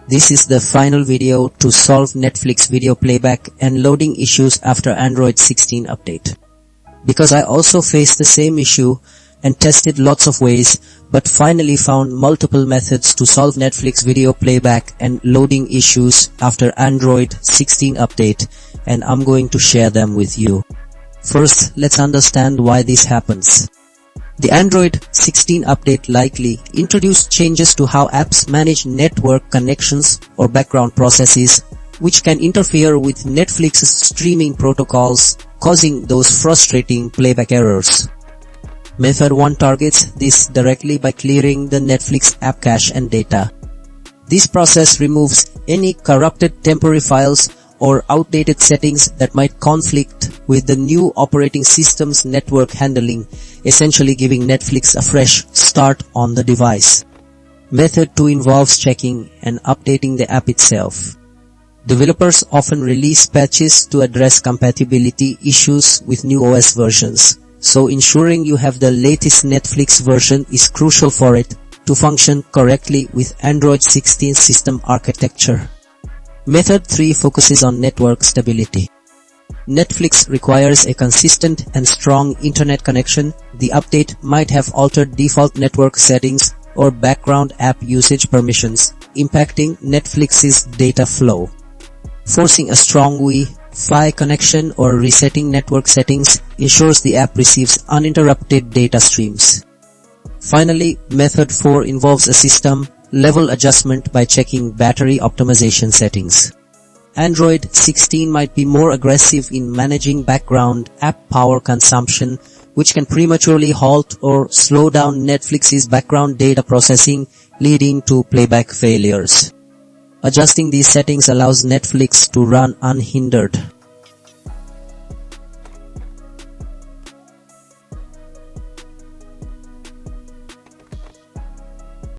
This is the final video to solve Netflix video playback and loading issues after Android 16 update. Because I also faced the same issue and tested lots of ways, but finally found multiple methods to solve Netflix video playback and loading issues after Android 16 update, and I'm going to share them with you. First, let's understand why this happens. The Android 16 update likely introduced changes to how apps manage network connections or background processes, which can interfere with Netflix's streaming protocols, causing those frustrating playback errors. Method 1 targets this directly by clearing the Netflix app cache and data. This process removes any corrupted temporary files or outdated settings that might conflict with the new operating system's network handling, essentially giving Netflix a fresh start on the device. Method 2 involves checking and updating the app itself. Developers often release patches to address compatibility issues with new OS versions, so ensuring you have the latest Netflix version is crucial for it to function correctly with Android 16 system architecture. Method 3 focuses on network stability. Netflix requires a consistent and strong internet connection. The update might have altered default network settings or background app usage permissions, impacting Netflix's data flow. Forcing a strong Wi-Fi connection or resetting network settings ensures the app receives uninterrupted data streams. Finally, Method 4 involves a system-level adjustment by checking battery optimization settings. Android 16 might be more aggressive in managing background app power consumption, which can prematurely halt or slow down Netflix's background data processing, leading to playback failures. Adjusting these settings allows Netflix to run unhindered